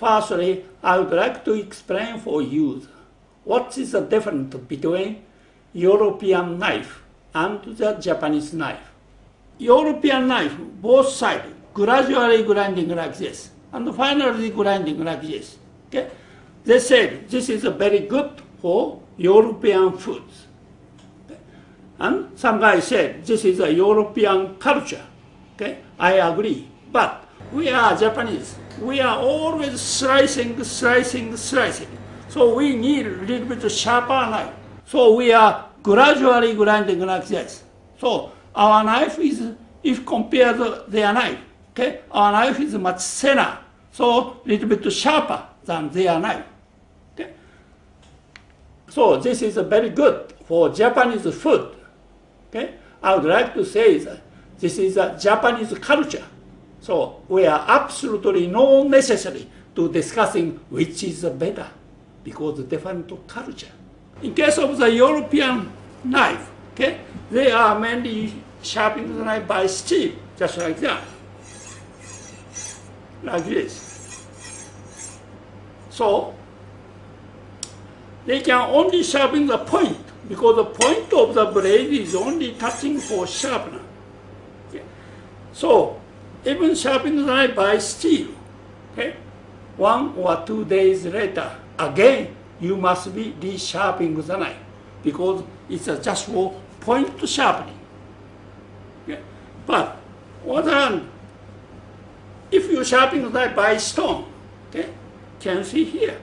Firstly, I would like to explain for you what is the difference between European knife and the Japanese knife. European knife, both sides, gradually grinding like this, and finally grinding like this. Okay? They said this is very good for European foods. Okay? And some guy said this is a European culture. Okay? I agree. But we are Japanese. We are always slicing. So we need a little bit sharper knife. So we are gradually grinding like this. So our knife is, if compared to their knife, okay, our knife is much thinner, so a little bit sharper than their knife. Okay? So this is very good for Japanese food. Okay? I would like to say that this is a Japanese culture. So we are absolutely no necessary to discussing which is better, because different culture. In case of the European knife, okay, they are mainly sharpening the knife by steel, just like that, like this. So they can only sharpen the point, because the point of the blade is only touching for sharpener. Okay. So even sharpening the knife by steel, okay, 1 or 2 days later, again you must be resharpening the knife, because it's just for point sharpening. Okay? But on the other hand, if you sharpen the knife by stone, okay, can see here,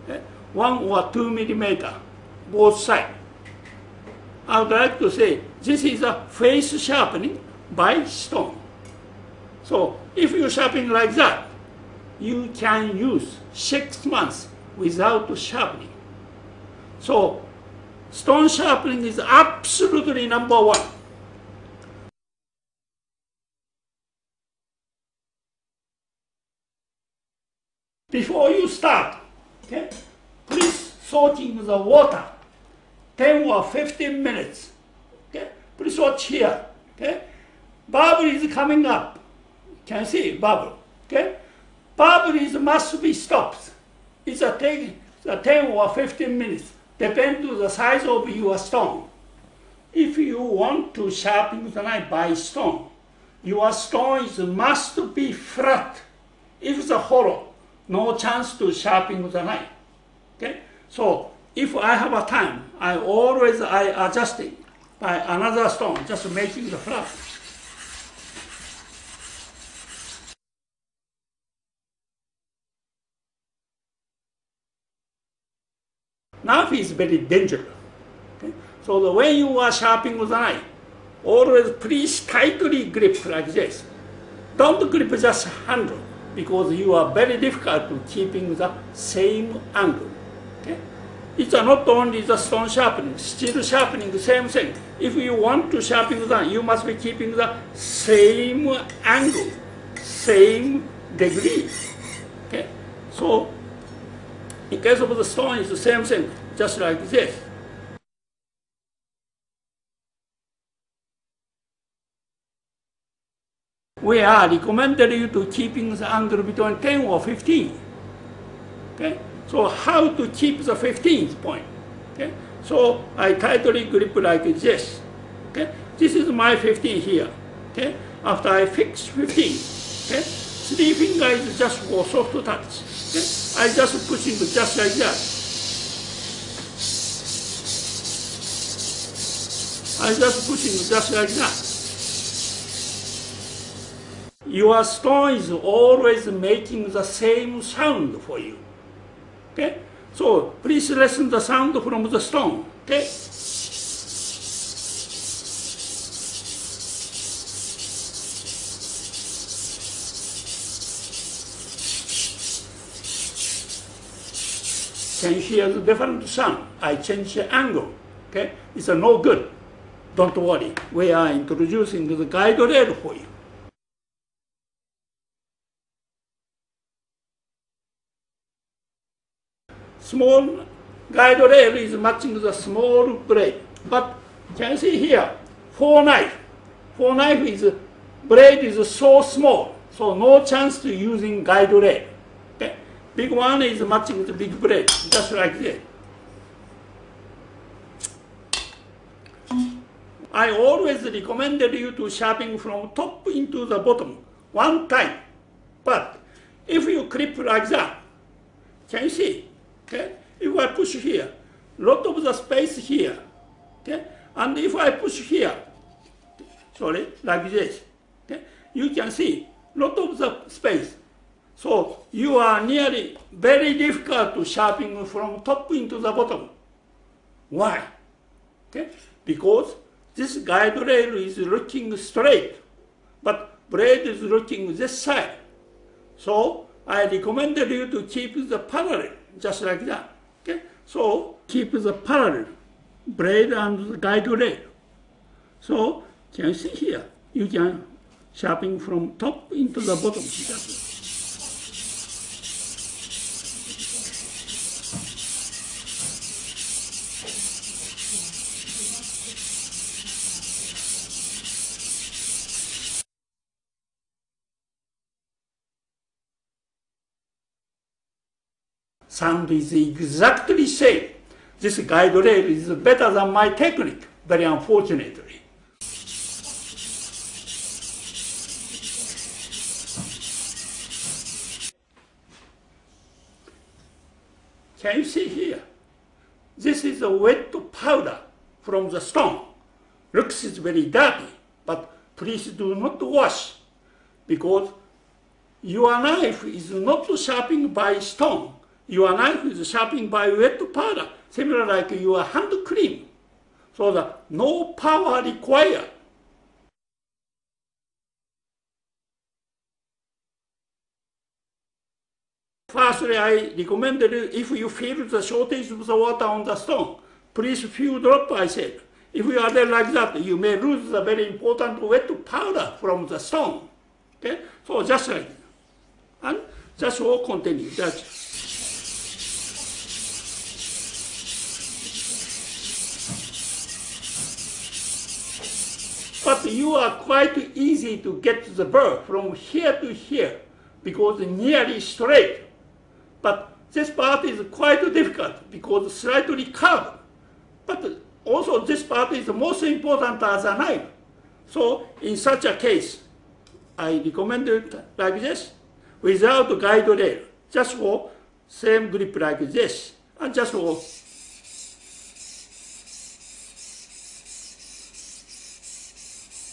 okay, 1 or 2 millimeter, both sides. I would like to say this is a face sharpening by stone. So if you sharpen like that, you can use 6 months without sharpening. So stone sharpening is absolutely number one. Before you start, okay, please soak in the water 10 or 15 minutes. Okay? Please watch here. Okay? Bubble is coming up. Can see bubble. Okay? Bubble is must be stopped. It's a take 10 or 15 minutes, depends on the size of your stone. If you want to sharpen the knife by stone, your stone must be flat. If it's hollow, no chance to sharpen the knife. Okay? So if I have a time, I adjust it by another stone, just making the flat. Knife is very dangerous. Okay? So when you are sharpening the knife, always please tightly grip like this. Don't grip just handle, because you are very difficult to keeping the same angle. Okay? It's not only the stone sharpening, steel sharpening, the same thing. If you want to sharpen the knife, you must be keeping the same angle, same degree. Okay? So in case of the stone, it's the same thing, just like this. We are recommended you to keeping the angle between 10 or 15. Okay? So how to keep the 15th point? Okay? So I tightly grip like this. Okay? This is my 15 here. Okay? After I fix 15, okay? 3 fingers is just for soft touch. Okay? I just pushing just like that. I just pushing just like that. Your stone is always making the same sound for you. Okay? So please listen the sound from the stone. Okay? Can you hear the different sound? I change the angle. Okay? It's no good. Don't worry. We are introducing the guide rail for you. Small guide rail is matching the small blade. But can you see here, 4 knife. 4 knife is, blade is so small, so no chance to using guide rail. Okay? Big one is matching the big blade, just like that. I always recommended you to sharpen from top into the bottom one time. But if you clip like that, can you see? Okay? If I push here, lot of the space here. Okay? And if I push here, sorry, like this, okay? You can see lot of the space. So you are nearly very difficult to sharpen from top into the bottom. Why? Okay? Because this guide rail is looking straight, but blade is looking this side. So I recommended you to keep the parallel, just like that. Okay? So keep the parallel, blade and the guide rail. So can you see here? You can sharpen from top into the bottom. Sound is exactly same. This guide rail is better than my technique, very unfortunately. Can you see here? This is a wet powder from the stone. Looks very dirty, but please do not wash, because your knife is not sharpened by stone. Your knife is sharpened by wet powder, similar like your hand cream. So that no power required. Firstly, I recommended if you feel the shortage of the water on the stone, please few drop, I said. If you are there like that, you may lose the very important wet powder from the stone. Okay? So just like that. And just will continue. But you are quite easy to get the burr from here to here because nearly straight. But this part is quite difficult because slightly curved. But also this part is the most important as a knife. So in such a case, I recommend it like this, without guide rail. Just for same grip like this, and just for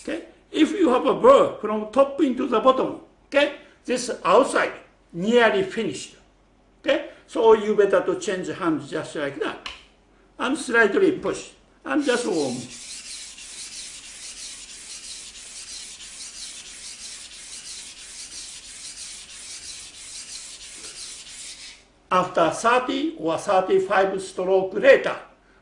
okay. If you have a burr from top into the bottom, okay, this outside nearly finished. Okay, so you better to change hands just like that, and slightly push, and just warm. After 30 or 35 stroke later,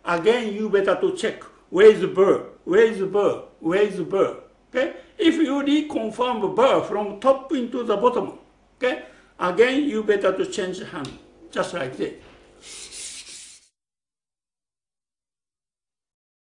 again you better to check where is the burr, where is the burr, where is the burr. Okay? If you reconfirm the burr from top into the bottom, okay, again you better to change hand, just like that.